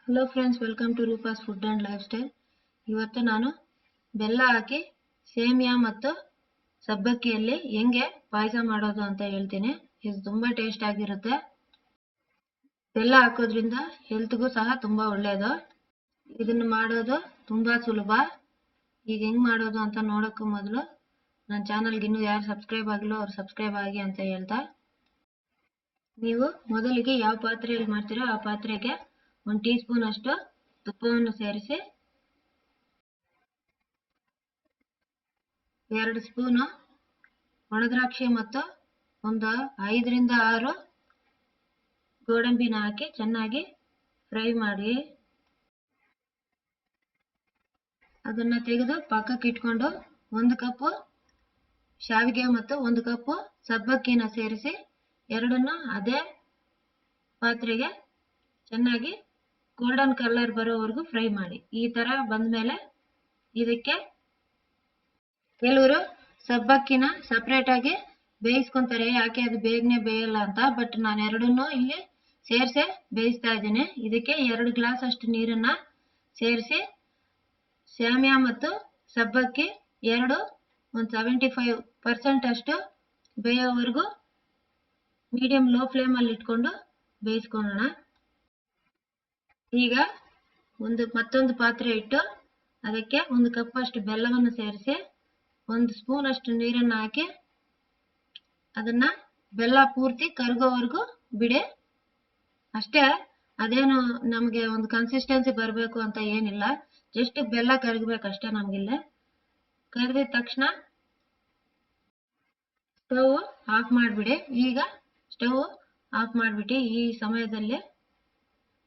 Hello friends, welcome to Roopa's food and lifestyle. ಇವತ್ತು ನಾನು ಬೆಲ್ಲ ಹಾಕಿ ಸೇಮಿಯಾ ಮತ್ತು ಸಬ್ಬಕ್ಕಿಯಲ್ಲಿ ಹೆಂಗೆ ಪಾಯಸ ಮಾಡೋದು ಅಂತ ಹೇಳ್ತೀನಿ. ಇದು ತುಂಬ ಟೇಸ್ಟ್ ಆಗಿರುತ್ತೆ. ಬೆಲ್ಲ ಹಾಕೋದ್ರಿಂದ ಹೆಲ್ತ್ಗೂ ಸಹ ತುಂಬ ಒಳ್ಳೆಯದು. ಇದನ್ನು ಮಾಡೋದು ತುಂಬ ಸುಲಭ. ಈಗ ಹೆಂಗೆ ಮಾಡೋದು ಅಂತ ನೋಡೋಕ್ಕೂ ಮೊದಲು ನನ್ನ ಚಾನಲ್ಗೆ ಇನ್ನೂ ಯಾರು ಸಬ್ಸ್ಕ್ರೈಬ್ ಆಗಿಲ್ಲೋ ಅವ್ರು ಸಬ್ಸ್ಕ್ರೈಬ್ ಆಗಿ ಅಂತ ಹೇಳ್ತಾ, ನೀವು ಮೊದಲಿಗೆ ಯಾವ ಪಾತ್ರೆಯಲ್ಲಿ ಮಾಡ್ತೀರೋ ಆ ಪಾತ್ರೆಗೆ 1 ಟೀ ಸ್ಪೂನ್ ಅಷ್ಟು ತುಪ್ಪವನ್ನು ಸೇರಿಸಿ, 2 ಸ್ಪೂನು ಒಣದ್ರಾಕ್ಷಿ ಮತ್ತು ಒಂದು 5 ರಿಂದ 6 ಗೋಡಂಬಿನ ಹಾಕಿ ಚೆನ್ನಾಗಿ ಫ್ರೈ ಮಾಡಿ ಅದನ್ನು ತೆಗೆದು ಪಕ್ಕಕ್ಕೆ ಇಟ್ಕೊಂಡು 1 ಕಪ್ ಶಾವಿಗೆ ಮತ್ತು 1 ಕಪ್ ಸಬ್ಬಕ್ಕಿನ ಸೇರಿಸಿ ಎರಡನ್ನು ಅದೇ ಪಾತ್ರೆಗೆ ಚೆನ್ನಾಗಿ ಗೋಲ್ಡನ್ ಕಲರ್ ಬರೋವರೆಗೂ ಫ್ರೈ ಮಾಡಿ. ಈ ತರ ಬಂದ್ಮೇಲೆ ಇದಕ್ಕೆ ಕೆಲವರು ಸಬ್ಬಕ್ಕಿನ ಸಪರೇಟ್ ಆಗಿ ಬೇಯಿಸ್ಕೊಂತಾರೆ, ಯಾಕೆ ಅದು ಬೇಗನೆ ಬೇಯಲ್ಲ ಅಂತ. ಬಟ್ ನಾನು ಎರಡನ್ನೂ ಇಲ್ಲಿ ಸೇರಿಸಿ ಬೇಯಿಸ್ತಾ ಇದ್ದೀನಿ. ಇದಕ್ಕೆ 2 ಗ್ಲಾಸ್ ಅಷ್ಟು ನೀರನ್ನ ಸೇರಿಸಿ ಸೇಮಿಯಾ ಮತ್ತು ಸಬ್ಬಕ್ಕಿ ಒಂದು 75% ಅಷ್ಟು ಬೇಯೋವರೆಗೂ ಮೀಡಿಯಂ ಲೋ ಫ್ಲೇಮಲ್ಲಿ ಇಟ್ಕೊಂಡು ಬೇಯಿಸ್ಕೊಳ್ಳೋಣ. ಈಗ ಮತ್ತೊಂದು ಪಾತ್ರೆ ಇಟ್ಟು ಅದಕ್ಕೆ 1 ಕಪ್ ಅಷ್ಟು ಬೆಲ್ಲವನ್ನು ಸೇರಿಸಿ 1 ಸ್ಪೂನ್ ಅಷ್ಟು ನೀರನ್ನು ಹಾಕಿ ಅದನ್ನ ಬೆಲ್ಲ ಪೂರ್ತಿ ಕರಗೋವರೆಗೂ ಬಿಡಿ. ಅಷ್ಟೇ, ಅದೇನು ನಮಗೆ ಒಂದು ಕನ್ಸಿಸ್ಟೆನ್ಸಿ ಬರಬೇಕು ಅಂತ ಏನಿಲ್ಲ, ಜಸ್ಟ್ ಬೆಲ್ಲ ಕರಗಬೇಕಷ್ಟೇ. ನಮಗಿಲ್ಲೇ ಕರಗಿದ ತಕ್ಷಣ ಸ್ಟವ್ ಆಫ್ ಮಾಡಿಬಿಡಿ. ಈಗ ಸ್ಟವ್ ಆಫ್ ಮಾಡಿಬಿಟ್ಟು ಈ ಸಮಯದಲ್ಲಿ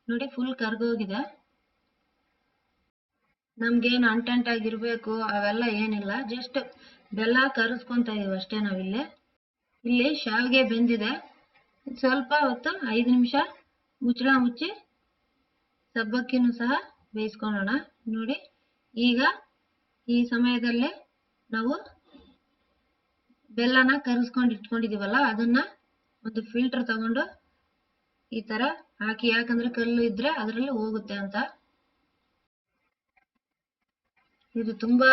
ನೋಡಿ ಫುಲ್ ಕರ್ಗೋಗಿದೆ. ನಮ್ಗೇನು ಅಂಟಂಟಾಗಿರ್ಬೇಕು ಅವೆಲ್ಲ ಏನಿಲ್ಲ, ಜಸ್ಟ್ ಬೆಲ್ಲ ಕರಗಿಸ್ಕೊಂತ ಇದೀವಿ ಅಷ್ಟೇ ನಾವಿಲ್ಲಿ. ಇಲ್ಲಿ ಶಾವಿಗೆ ಬೆಂದಿದೆ. ಸ್ವಲ್ಪ ಹೊತ್ತು 5 ನಿಮಿಷ ಮುಚ್ಚಳ ಮುಚ್ಚಿ ಸಬ್ಬಕ್ಕಿನೂ ಸಹ ಬೇಯಿಸ್ಕೊಳ್ಳೋಣ. ನೋಡಿ, ಈಗ ಈ ಸಮಯದಲ್ಲಿ ನಾವು ಬೆಲ್ಲನ ಕರಗಿಸ್ಕೊಂಡು ಇಟ್ಕೊಂಡಿದೀವಲ್ಲ ಅದನ್ನ ಒಂದು ಫಿಲ್ಟರ್ ತಗೊಂಡು ಈ ತರ ಹಾಕಿ, ಯಾಕಂದ್ರೆ ಕಲ್ಲು ಇದ್ರೆ ಅದರಲ್ಲಿ ಹೋಗುತ್ತೆ ಅಂತ. ಇದು ತುಂಬಾ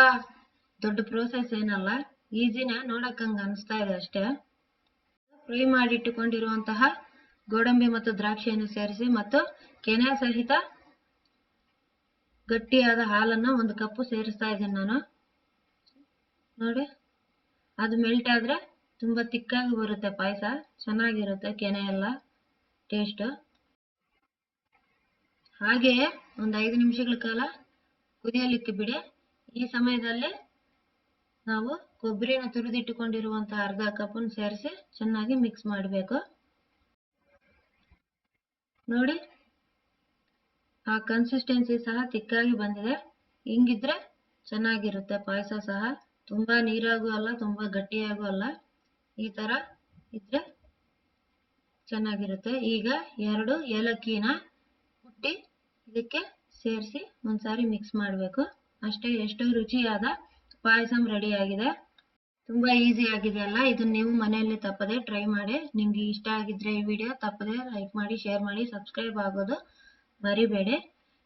ದೊಡ್ಡ ಪ್ರೋಸೆಸ್ ಏನಲ್ಲ, ಈಸಿನೇ, ನೋಡಕ್ ಹಂಗ ಅನಿಸ್ತಾ ಇದೆ ಅಷ್ಟೇ. ಫ್ರೈ ಮಾಡಿ ಇಟ್ಟುಕೊಂಡಿರುವಂತಹ ಗೋಡಂಬಿ ಮತ್ತು ದ್ರಾಕ್ಷಿಯನ್ನು ಸೇರಿಸಿ ಮತ್ತು ಕೆನೆ ಸಹಿತ ಗಟ್ಟಿಯಾದ ಹಾಲನ್ನ 1 ಕಪ್ ಸೇರಿಸ್ತಾ ಇದ್ದೀನಿ ನಾನು. ನೋಡಿ, ಅದು ಮೆಲ್ಟ್ ಆದ್ರೆ ತುಂಬಾ ತಿಕ್ಕಾಗಿ ಬರುತ್ತೆ ಪಾಯಸ, ಚೆನ್ನಾಗಿರುತ್ತೆ ಕೆನೆ ಎಲ್ಲ ಟೇಸ್ಟ್. ಹಾಗೆಯೇ ಒಂದು 5 ನಿಮಿಷಗಳ ಕಾಲ ಕುದಿಯಲಿಕ್ಕೆ ಬಿಡಿ. ಈ ಸಮಯದಲ್ಲಿ ನಾವು ಕೊಬ್ಬರಿನ ತುರಿದಿಟ್ಟುಕೊಂಡಿರುವಂತಹ ಅರ್ಧ ಕಪ್ಪನ್ನು ಸೇರಿಸಿ ಚೆನ್ನಾಗಿ ಮಿಕ್ಸ್ ಮಾಡಬೇಕು. ನೋಡಿ, ಆ ಕನ್ಸಿಸ್ಟೆನ್ಸಿ ಸಹ ತಿಕ್ಕಾಗಿ ಬಂದಿದೆ. ಹಿಂಗಿದ್ರೆ ಚೆನ್ನಾಗಿರುತ್ತೆ ಪಾಯಸ ಸಹ. ತುಂಬಾ ನೀರಾಗೂ ಅಲ್ಲ, ತುಂಬಾ ಗಟ್ಟಿಯಾಗೂ ಅಲ್ಲ, ಈ ತರ ಇದ್ರೆ ಚೆನ್ನಾಗಿರುತ್ತೆ. ಈಗ 2 ಏಲಕ್ಕಿನ ಕುಟ್ಟಿ ಇದಕ್ಕೆ ಸೇರಿಸಿ ಒಂದ್ಸಾರಿ ಮಿಕ್ಸ್ ಮಾಡಬೇಕು ಅಷ್ಟೇ. ಎಷ್ಟೋ ರುಚಿಯಾದ ಪಾಯಸಂ ರೆಡಿ ಆಗಿದೆ. ತುಂಬಾ ಈಸಿ ಆಗಿದೆ ಅಲ್ಲ. ಇದನ್ನ ನೀವು ಮನೆಯಲ್ಲಿ ತಪ್ಪದೆ ಟ್ರೈ ಮಾಡಿ. ನಿಮ್ಗೆ ಇಷ್ಟ ಆಗಿದ್ರೆ ಈ ವಿಡಿಯೋ ತಪ್ಪದೆ ಲೈಕ್ ಮಾಡಿ, ಶೇರ್ ಮಾಡಿ, ಸಬ್ಸ್ಕ್ರೈಬ್ ಆಗೋದು ಮರಿಬೇಡಿ.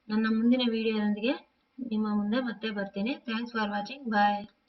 ನನ್ನ ಮುಂದಿನ ವಿಡಿಯೋದೊಂದಿಗೆ ನಿಮ್ಮ ಮುಂದೆ ಮತ್ತೆ ಬರ್ತೀನಿ. Thanks for watching. ಬಾಯ್.